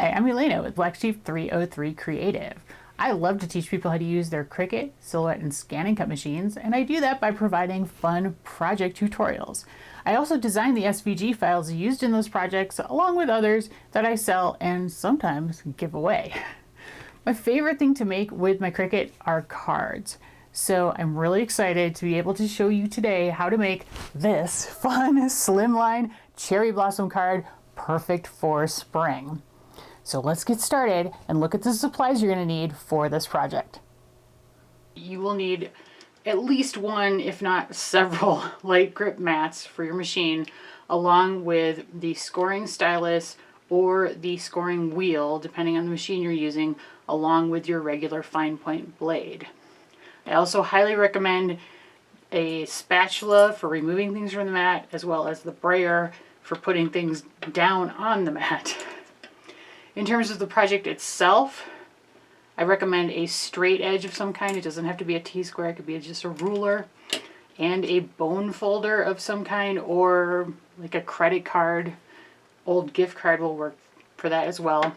Hi, I'm Elena with Black Sheep 303 Creative. I love to teach people how to use their Cricut, Silhouette, and scanning cut machines, and I do that by providing fun project tutorials. I also design the SVG files used in those projects along with others that I sell and sometimes give away. My favorite thing to make with my Cricut are cards. So I'm really excited to be able to show you today how to make this fun slimline cherry blossom card perfect for spring. So let's get started and look at the supplies you're going to need for this project. You will need at least one, if not several, light grip mats for your machine, along with the scoring stylus or the scoring wheel, depending on the machine you're using, along with your regular fine point blade. I also highly recommend a spatula for removing things from the mat, as well as the brayer for putting things down on the mat. In terms of the project itself, I recommend a straight edge of some kind. It doesn't have to be a T-square, it could be just a ruler, and a bone folder of some kind, or like a credit card. Old gift card will work for that as well.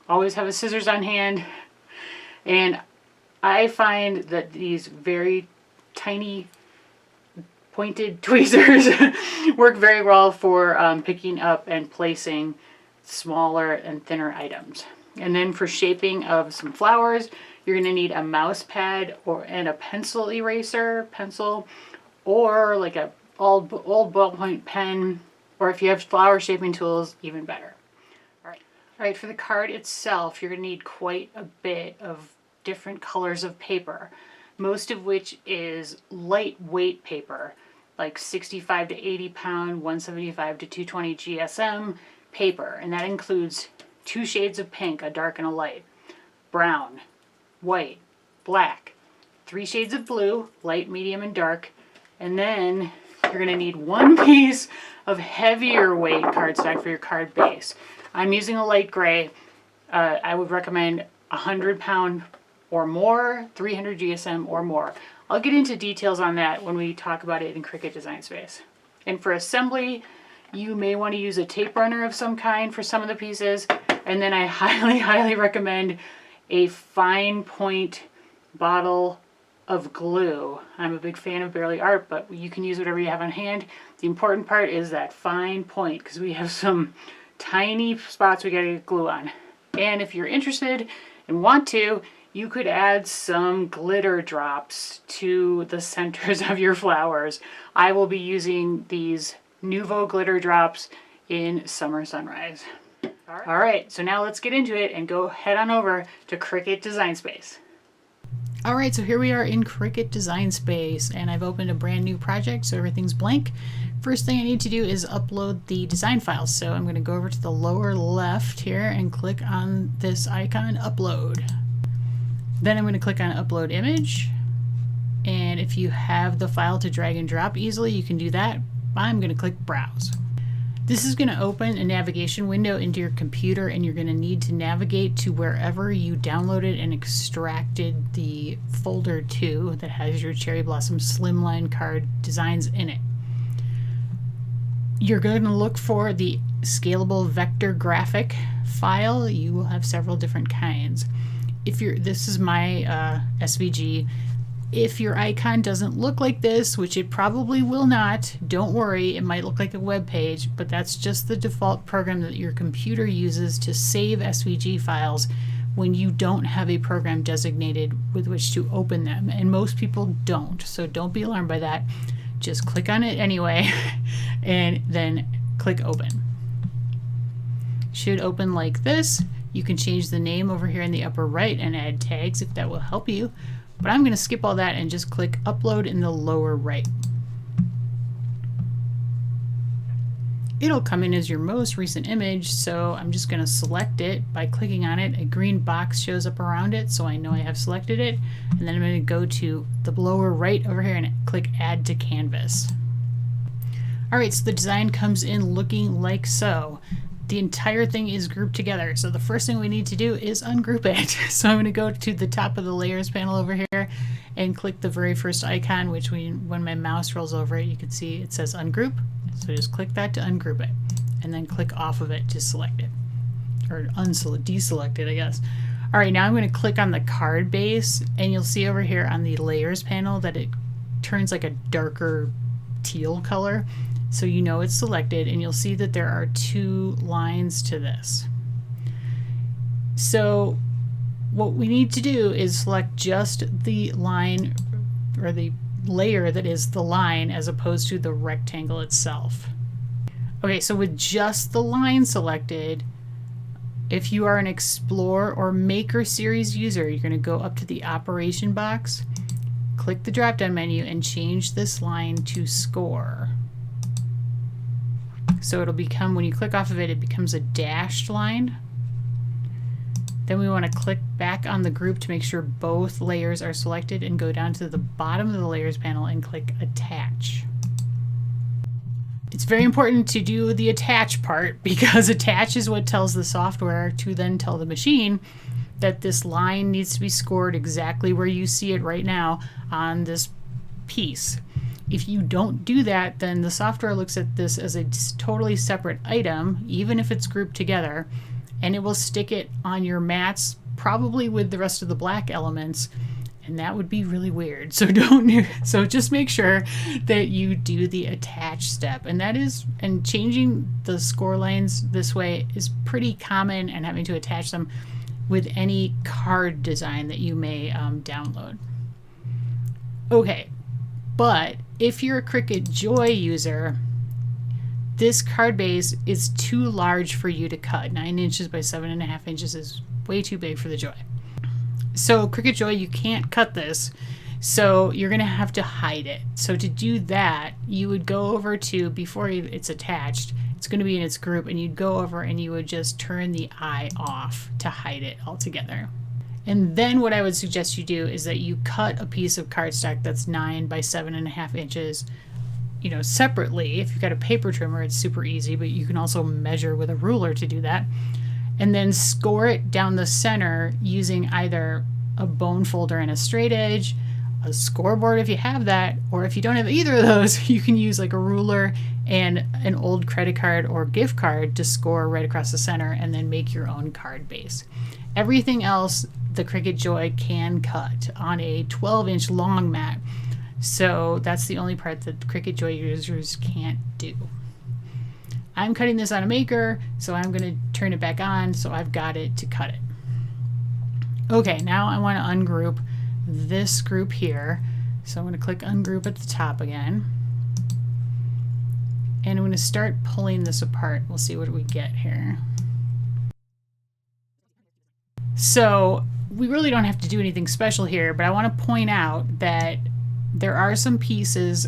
Always have a scissors on hand, and I find that these very tiny pointed tweezers work very well for picking up and placing smaller and thinner items. And then for shaping of some flowers, you're going to need a mouse pad and a pencil eraser, or like a old ballpoint pen, or if you have flower shaping tools, even better. All right, for the card itself, you're going to need quite a bit of different colors of paper, most of which is lightweight paper, like 65 to 80 pound, 175 to 220 GSM paper, and that includes 2 shades of pink, a dark and a light, brown, white, black, 3 shades of blue, light, medium, and dark, and then you're going to need 1 piece of heavier weight cardstock for your card base. I'm using a light gray. I would recommend 100 pound or more, 300 GSM or more. I'll get into details on that when we talk about it in Cricut Design Space. And for assembly, you may want to use a tape runner of some kind for some of the pieces. And then I highly recommend a fine point bottle of glue. I'm a big fan of Barely Art, but you can use whatever you have on hand. The important part is that fine point, because we have some tiny spots we gotta get glue on. And if you're interested and want to, you could add some glitter drops to the centers of your flowers. I will be using these Nuvo glitter drops in Summer Sunrise. All right, so now let's get into it and go head on over to Cricut Design Space. All right, so here we are in Cricut Design Space, and I've opened a brand new project, so everything's blank. First thing I need to do is upload the design files. So I'm going to go over to the lower left here and click on this icon, Upload. Then I'm going to click on Upload Image. And if you have the file to drag and drop easily, you can do that. I'm going to click Browse. This is going to open a navigation window into your computer, and you're going to need to navigate to wherever you downloaded and extracted the folder to that has your Cherry Blossom Slimline card designs in it. You're going to look for the scalable vector graphic file. You will have several different kinds. This is my SVG. If your icon doesn't look like this, which it probably will not, don't worry, it might look like a web page, but that's just the default program that your computer uses to save SVG files when you don't have a program designated with which to open them. And most people don't, so don't be alarmed by that. Just click on it anyway, and then click Open. Should open like this. You can change the name over here in the upper right and add tags if that will help you. But I'm going to skip all that and just click Upload in the lower right. It'll come in as your most recent image, so I'm just going to select it by clicking on it. A green box shows up around it, so I know I have selected it. And then I'm going to go to the lower right over here and click Add to Canvas. Alright, so the design comes in looking like so. The entire thing is grouped together. So the first thing we need to do is ungroup it. So I'm going to go to the top of the layers panel over here and click the very first icon, which when my mouse rolls over it, you can see it says ungroup. So just click that to ungroup it, and then click off of it to select it. or deselected, I guess. All right, now I'm going to click on the card base, and you'll see over here on the layers panel that it turns like a darker teal color. So you know it's selected, and you'll see that there are 2 lines to this. So what we need to do is select just the line or the layer that is the line as opposed to the rectangle itself. Okay, so with just the line selected, if you are an Explore or Maker Series user, you're going to go up to the operation box, click the drop-down menu, and change this line to Score. So it'll become, when you click off of it, it becomes a dashed line. Then we want to click back on the group to make sure both layers are selected and go down to the bottom of the layers panel and click Attach. It's very important to do the attach part, because attach is what tells the software to then tell the machine that this line needs to be scored exactly where you see it right now on this piece. If you don't do that, then the software looks at this as a totally separate item, even if it's grouped together, and it will stick it on your mats, probably with the rest of the black elements, and that would be really weird. So just make sure that you do the attach step. And changing the score lines this way is pretty common, and having to attach them with any card design that you may download. Okay, but if you're a Cricut Joy user, this card base is too large for you to cut. 9 inches by 7.5 inches is way too big for the Joy. So Cricut Joy, you can't cut this, so you're going to have to hide it. So to do that, you would go over to, before it's attached, it's going to be in its group, and you'd go over and you would just turn the eye off to hide it altogether. And then what I would suggest you do is that you cut a piece of cardstock that's 9 by 7.5 inches, separately. If you've got a paper trimmer, it's super easy, but you can also measure with a ruler to do that. And then score it down the center using either a bone folder and a straight edge, a scoreboard if you have that, or if you don't have either of those, you can use like a ruler and an old credit card or gift card to score right across the center, and then make your own card base. Everything else the Cricut Joy can cut on a 12-inch long mat. So that's the only part that the Cricut Joy users can't do. I'm cutting this on a Maker, so I'm going to turn it back on so I've got it to cut it. Okay, now I want to ungroup this group here. So I'm going to click Ungroup at the top again. And I'm going to start pulling this apart. We'll see what we get here. So we really don't have to do anything special here, but I want to point out that there are some pieces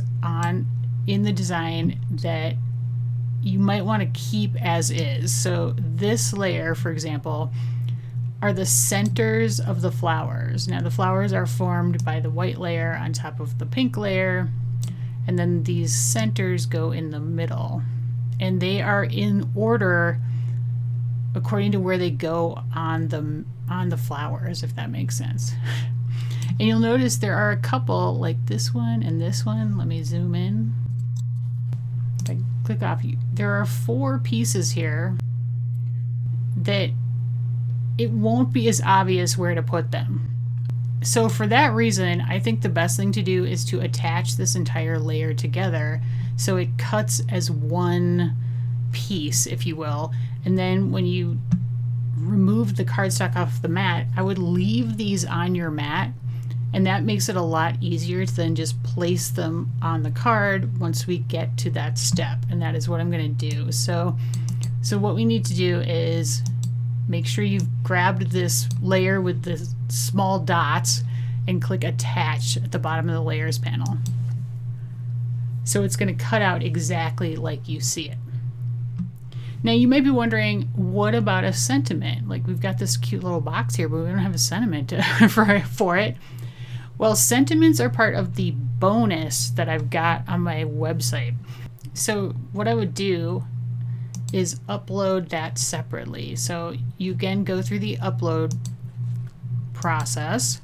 in the design that you might want to keep as is. So this layer, for example, are the centers of the flowers. Now the flowers are formed by the white layer on top of the pink layer, and then these centers go in the middle. And they are in order according to where they go on the flowers, if that makes sense. And you'll notice there are a couple, like this one and this one. Let me zoom in. If I click off, there are 4 pieces here that it won't be as obvious where to put them. So for that reason, I think the best thing to do is to attach this entire layer together so it cuts as one piece, if you will. And then when you remove the cardstock off the mat, I would leave these on your mat, and that makes it a lot easier to then just place them on the card once we get to that step. And that is what I'm going to do. So what we need to do is make sure you've grabbed this layer with the small dots and click Attach at the bottom of the layers panel. So it's going to cut out exactly like you see it. Now you may be wondering, what about a sentiment? Like, we've got this cute little box here, but we don't have a sentiment for it. Well, sentiments are part of the bonus that I've got on my website. So what I would do is upload that separately. So you again go through the upload process.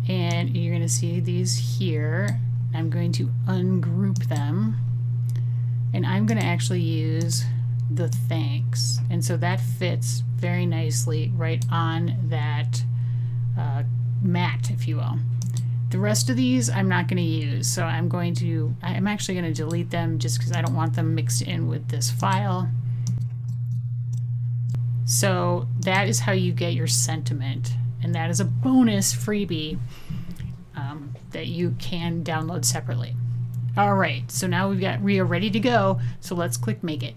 And you're going to see these here. I'm going to ungroup them And I'm going to actually use the thanks. And so that fits very nicely right on that mat, if you will. The rest of these I'm not going to use, so I'm actually going to delete them just because I don't want them mixed in with this file. So that is how you get your sentiment, and that is a bonus freebie that you can download separately. All right, so now we are ready to go, so let's click Make It.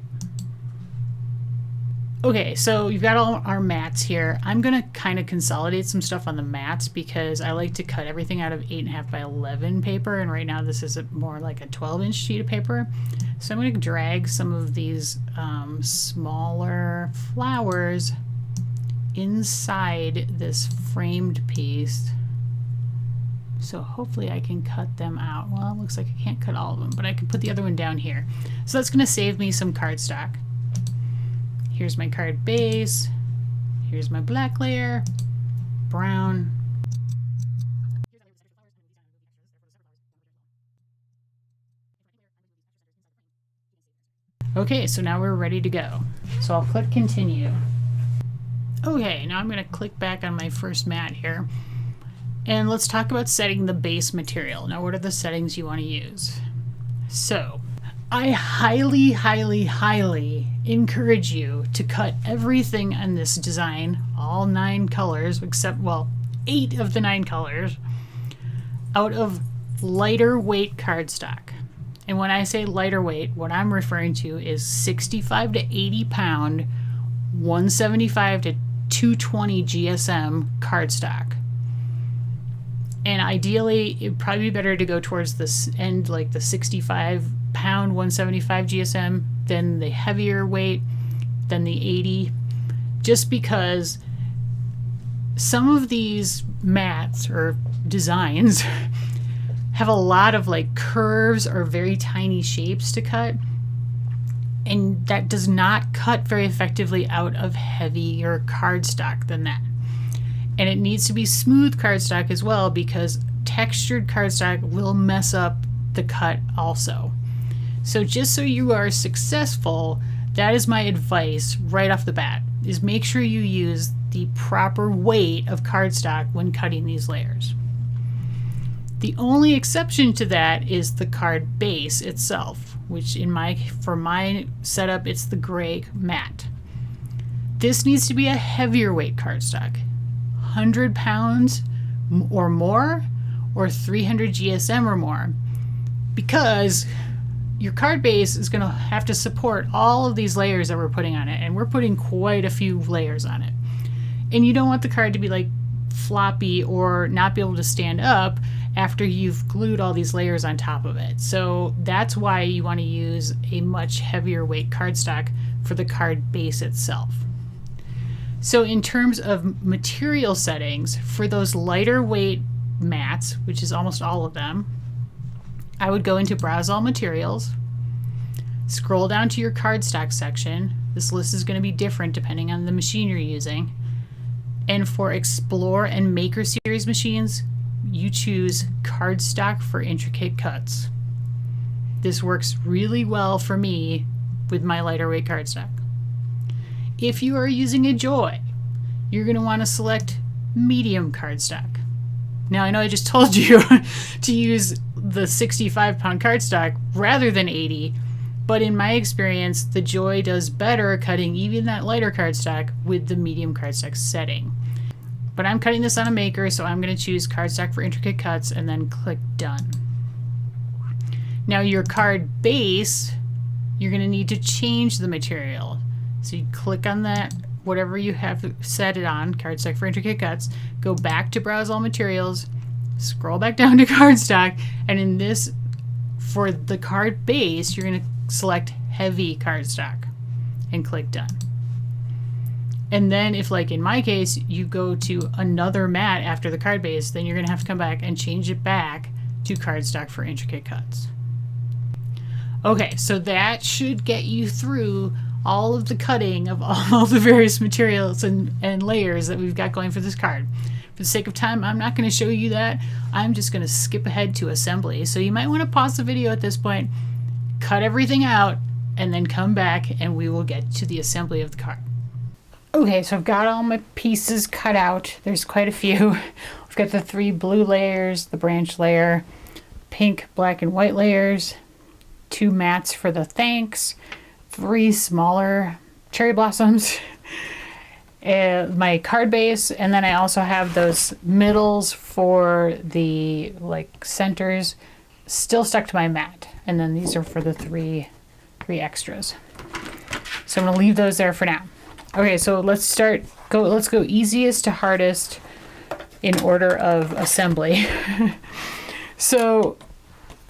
Okay, so you've got all our mats here. I'm going to kind of consolidate some stuff on the mats because I like to cut everything out of 8.5 by 11 paper, and right now this is more like a 12-inch sheet of paper. So I'm going to drag some of these smaller flowers inside this framed piece. So hopefully I can cut them out. Well, it looks like I can't cut all of them, but I can put the other one down here. So that's going to save me some cardstock. Here's my card base. Here's my black layer, brown. Okay, so now we're ready to go. So I'll click continue. Okay, now I'm going to click back on my first mat here. And let's talk about setting the base material. Now, what are the settings you want to use? So I highly, highly, highly encourage you to cut everything on this design, all 9 colors, except, well, 8 of the 9 colors, out of lighter weight cardstock. And when I say lighter weight, what I'm referring to is 65 to 80 pound, 175 to 220 GSM cardstock. And ideally, it'd probably be better to go towards this end, like the 65 pound, 175 GSM, than the heavier weight, than the 80, just because some of these mats or designs have a lot of like curves or very tiny shapes to cut, and that does not cut very effectively out of heavier cardstock than that. And it needs to be smooth cardstock as well, because textured cardstock will mess up the cut also. So just so you are successful, that is my advice right off the bat, is make sure you use the proper weight of cardstock when cutting these layers. The only exception to that is the card base itself, which for my setup, it's the gray mat. This needs to be a heavier weight cardstock, 100 pounds or more, or 300 GSM or more, because your card base is going to have to support all of these layers that we're putting on it, and we're putting quite a few layers on it. And you don't want the card to be like floppy or not be able to stand up after you've glued all these layers on top of it. So that's why you want to use a much heavier weight cardstock for the card base itself. So in terms of material settings, for those lighter weight mats, which is almost all of them, I would go into Browse All Materials, scroll down to your cardstock section. This list is going to be different depending on the machine you're using. And for Explore and Maker Series machines, you choose Cardstock for Intricate Cuts. This works really well for me with my lighter weight cardstock. If you are using a Joy, you're going to want to select medium cardstock. Now, I know I just told you to use the 65 pound cardstock rather than 80, but in my experience, the Joy does better cutting even that lighter cardstock with the medium cardstock setting. But I'm cutting this on a maker, so I'm going to choose Cardstock for Intricate Cuts and then click Done. Now your card base, you're going to need to change the material. So you click on that, whatever you have set it on, Cardstock for Intricate Cuts, go back to Browse All Materials, scroll back down to Cardstock, and in this, for the card base, you're going to select Heavy Cardstock and click Done. And then if, like in my case, you go to another mat after the card base, then you're going to have to come back and change it back to Cardstock for Intricate Cuts. Okay, so that should get you through all of the cutting of all the various materials and layers that we've got going for this card. For the sake of time, I'm not going to show you that. I'm just going to skip ahead to assembly. So you might want to pause the video at this point, cut everything out, and then come back and we will get to the assembly of the card. Okay, so I've got all my pieces cut out. There's quite a few. We've got the 3 blue layers, the branch layer, pink, black, and white layers, 2 mats for the thanks, 3 smaller cherry blossoms, my card base, and then I also have those middles for the like centers still stuck to my mat. And then these are for the three extras. So I'm gonna leave those there for now. Okay, so let's go easiest to hardest in order of assembly. So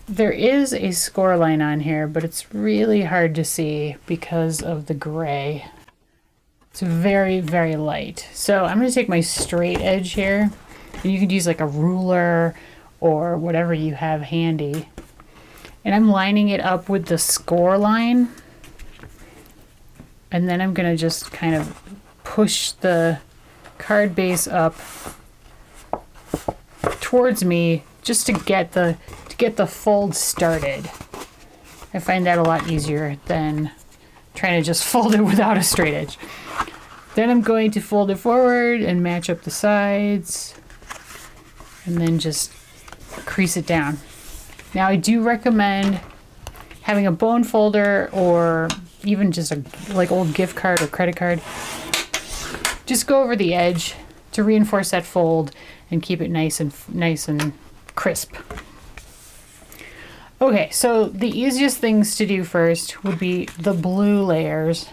there is a score line on here, but it's really hard to see because of the gray. It's very, very light. So I'm gonna take my straight edge here, and you could use like a ruler or whatever you have handy. And I'm lining it up with the score line. And then I'm gonna just kind of push the card base up towards me just to get the fold started. I find that a lot easier than trying to just fold it without a straight edge. Then I'm going to fold it forward and match up the sides and then just crease it down. Now I do recommend having a bone folder or even just a like old gift card or credit card. Just go over the edge to reinforce that fold and keep it nice and crisp. Okay, so the easiest things to do first would be the blue layers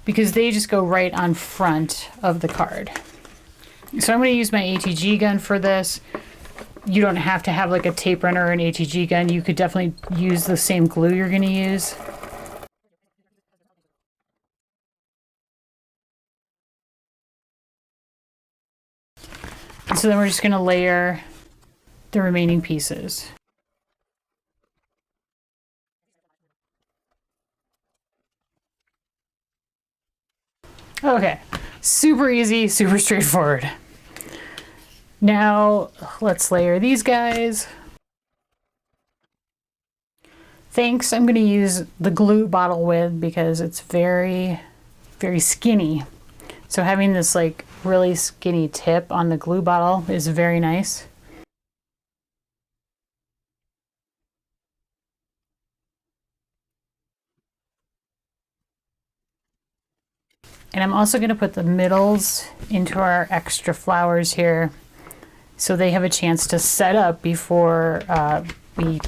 because they just go right on front of the card. So I'm going to use my ATG gun for this. You don't have to have like a tape runner or an ATG gun. You could definitely use the same glue you're going to use. And so then we're just going to layer the remaining pieces. Okay, super easy, super straightforward. Now let's layer these guys. Thanks, I'm going to use the glue bottle with because it's very, very skinny. So having this like really skinny tip on the glue bottle is very nice. And I'm also going to put the middles into our extra flowers here so they have a chance to set up before we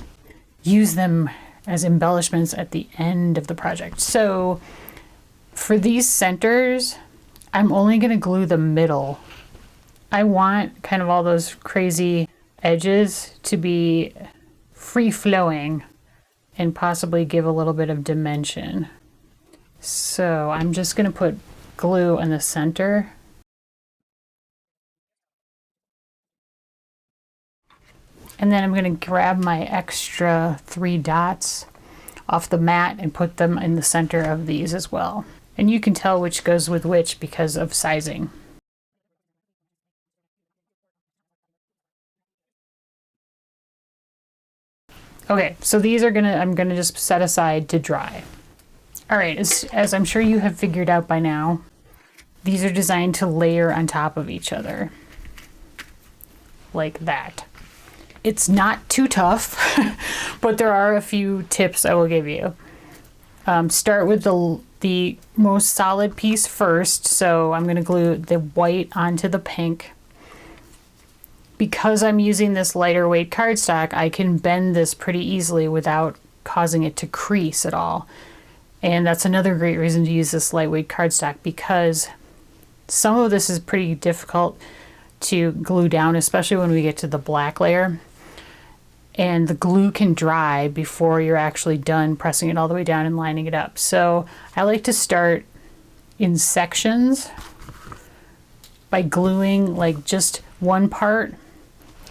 use them as embellishments at the end of the project. So for these centers, I'm only going to glue the middle. I want kind of all those crazy edges to be free-flowing and possibly give a little bit of dimension. So I'm just going to put glue in the center. And then I'm going to grab my extra 3 dots off the mat and put them in the center of these as well. And you can tell which goes with which because of sizing. Okay, so these are I'm gonna just set aside to dry. All right, as I'm sure you have figured out by now, these are designed to layer on top of each other, like that. It's not too tough, but there are a few tips I will give you. Start with the most solid piece first, so I'm gonna glue the white onto the pink. Because I'm using this lighter weight cardstock, I can bend this pretty easily without causing it to crease at all. And that's another great reason to use this lightweight cardstock, because some of this is pretty difficult to glue down, especially when we get to the black layer. And the glue can dry before you're actually done pressing it all the way down and lining it up. So I like to start in sections by gluing like just one part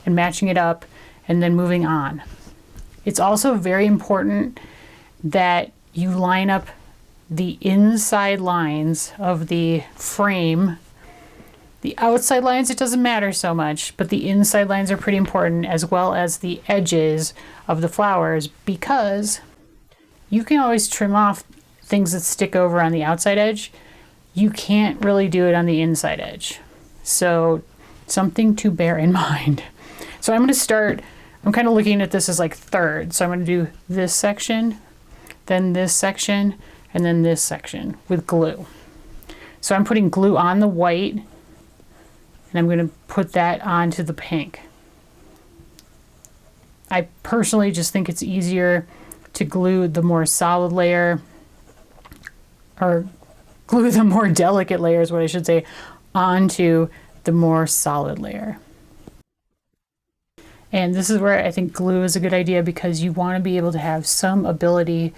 and matching it up and then moving on. It's also very important that you line up the inside lines of the frame. The outside lines, it doesn't matter so much, but the inside lines are pretty important, as well as the edges of the flowers, because You can always trim off things that stick over on the outside edge. You can't really do it on the inside edge. So something to bear in mind. So I'm going to start, I'm kind of looking at this as like thirds. So I'm going to do this section, then this section, and then this section with glue. So I'm putting glue on the white, and I'm going to put that onto the pink. I personally just think it's easier to glue the more solid layer, or glue the more delicate layer is what I should say, onto the more solid layer. And this is where I think glue is a good idea, because you want to be able to have some ability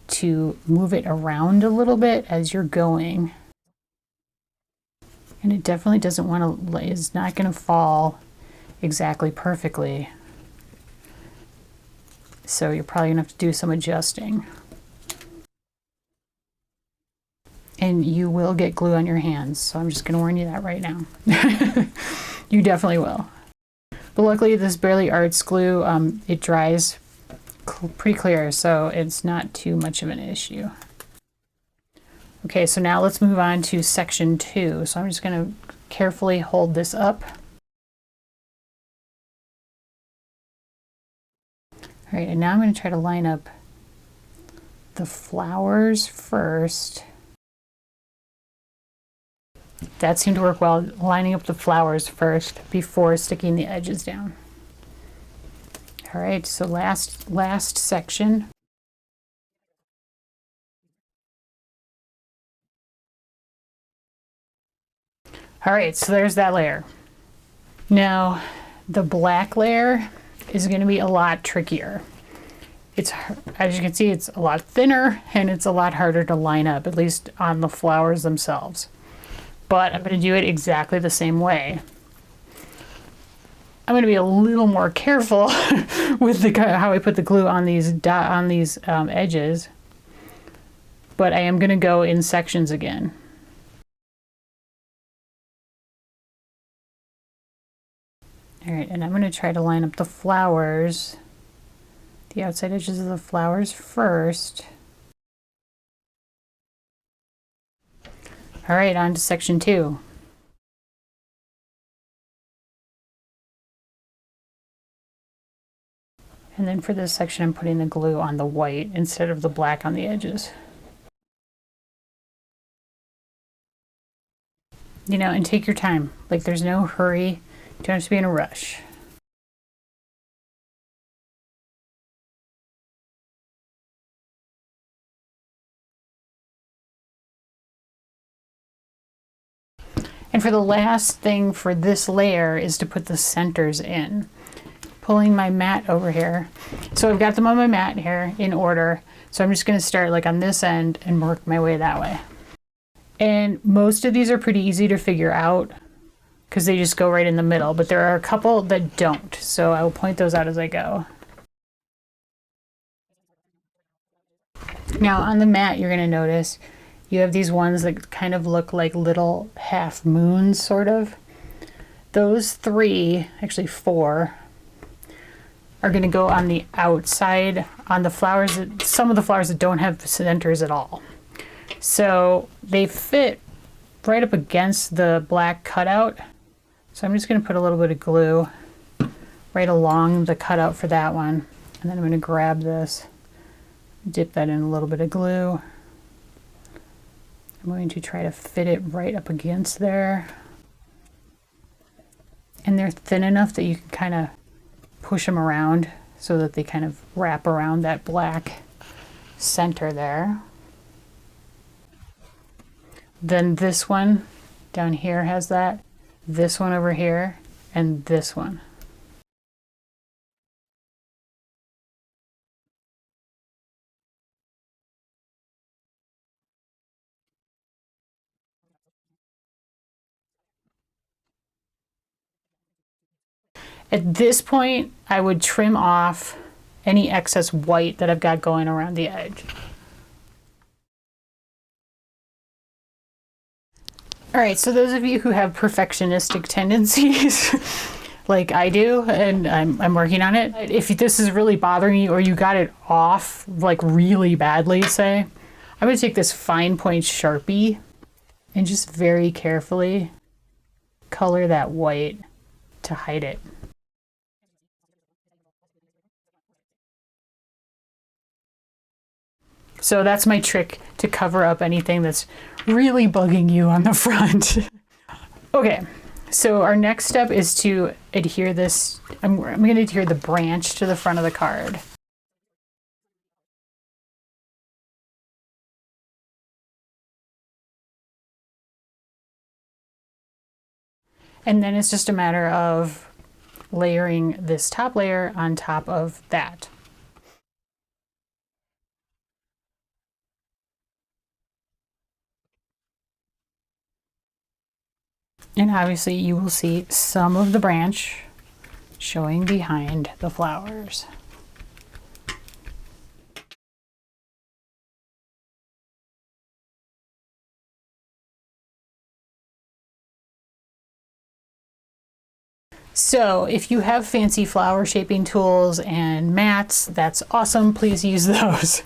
to move it around a little bit as you're going. And it definitely doesn't want to, it's not going to fall exactly perfectly. So you're probably going to have to do some adjusting. And you will get glue on your hands, so I'm just going to warn you that right now. You definitely will. But luckily this Barely Arts glue, it dries pretty clear, so it's not too much of an issue. Okay, so now let's move on to section 2. So I'm just going to carefully hold this up. All right, and now I'm going to try to line up the flowers first. That seemed to work well, lining up the flowers first before sticking the edges down. All right, so last section. All right, so there's that layer. Now, the black layer is going to be a lot trickier. It's, as you can see, it's a lot thinner and it's a lot harder to line up, at least on the flowers themselves. But I'm going to do it exactly the same way. I'm going to be a little more careful with how I put the glue on these edges, but I am going to go in sections again. All right, and I'm going to try to line up the flowers, the outside edges of the flowers first. All right, on to section 2. And then for this section, I'm putting the glue on the white instead of the black on the edges. You know, and take your time. Like, there's no hurry. You don't have to be in a rush. And for the last thing for this layer is to put the centers in. Pulling my mat over here. So I've got them on my mat here in order. So I'm just going to start like on this end and work my way that way. And most of these are pretty easy to figure out because they just go right in the middle, but there are a couple that don't. So I will point those out as I go. Now on the mat, you're going to notice you have these ones that kind of look like little half moons, sort of. Those 3, actually 4, are going to go on the outside on the flowers, some of the flowers that don't have centers at all. So they fit right up against the black cutout. So I'm just going to put a little bit of glue right along the cutout for that one. And then I'm going to grab this, dip that in a little bit of glue. I'm going to try to fit it right up against there. And they're thin enough that you can kind of push them around so that they kind of wrap around that black center there. Then this one down here has that, this one over here, and this one. At this point, I would trim off any excess white that I've got going around the edge. All right, so those of you who have perfectionistic tendencies, like I do, and I'm working on it. If this is really bothering you or you got it off like really badly, say, I'm going to take this fine point Sharpie and just very carefully color that white to hide it. So that's my trick to cover up anything that's really bugging you on the front. Okay, so our next step is to adhere this. I'm going to adhere the branch to the front of the card. And then it's just a matter of layering this top layer on top of that. And obviously you will see some of the branch showing behind the flowers. So if you have fancy flower shaping tools and mats, that's awesome. Please use those.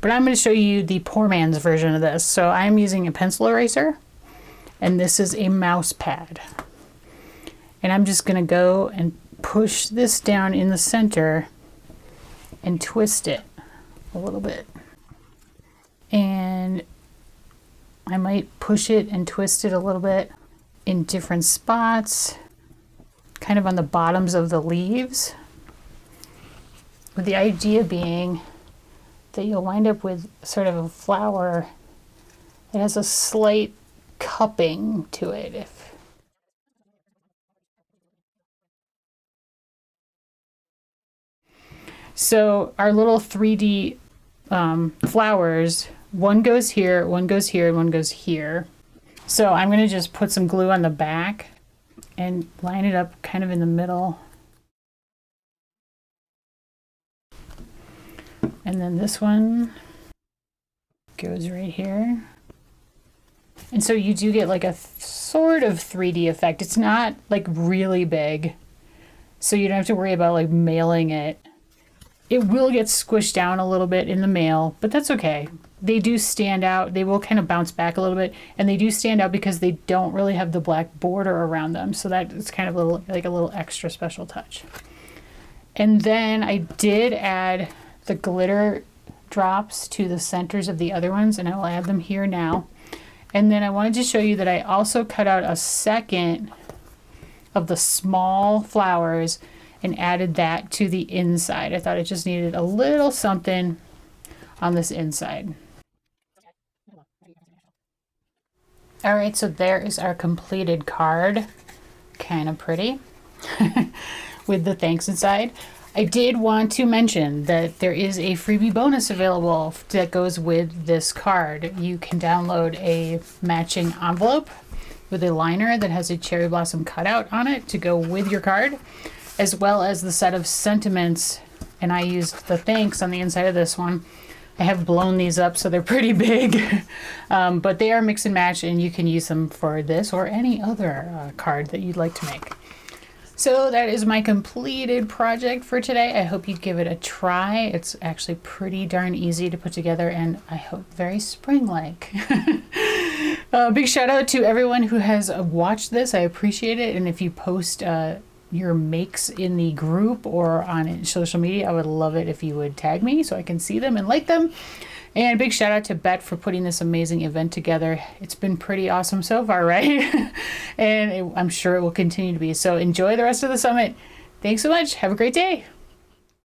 But I'm going to show you the poor man's version of this. So I'm using a pencil eraser, and this is a mouse pad. And I'm just going to go and push this down in the center and twist it a little bit. And I might push it and twist it a little bit in different spots, kind of on the bottoms of the leaves, with the idea being that you'll wind up with sort of a flower that has a slight cupping to it. So our little 3D flowers, one goes here, one goes here, and one goes here. So I'm going to just put some glue on the back and line it up kind of in the middle. And then this one goes right here. And so you do get like a sort of 3D effect. It's not like really big, so you don't have to worry about like mailing it. It will get squished down a little bit in the mail, but that's okay. They do stand out. They will kind of bounce back a little bit, and they do stand out because they don't really have the black border around them. So that is kind of a little extra special touch. And then I did add the glitter drops to the centers of the other ones, and I will add them here now. And then I wanted to show you that I also cut out a second of the small flowers and added that to the inside. I thought it just needed a little something on this inside. All right, so there is our completed card. Kind of pretty with the thanks inside. I did want to mention that there is a freebie bonus available that goes with this card. You can download a matching envelope with a liner that has a cherry blossom cutout on it to go with your card, as well as the set of sentiments. And I used the thanks on the inside of this one. I have blown these up so they're pretty big, but they are mix and match, and you can use them for this or any other card that you'd like to make. So that is my completed project for today. I hope you give it a try. It's actually pretty darn easy to put together, and I hope very spring-like. Big shout out to everyone who has watched this. I appreciate it. And if you post your makes in the group or on social media, I would love it if you would tag me so I can see them and like them. And big shout out to Bet for putting this amazing event together. It's been pretty awesome so far, right? And I'm sure it will continue to be. So enjoy the rest of the summit. Thanks so much. Have a great day.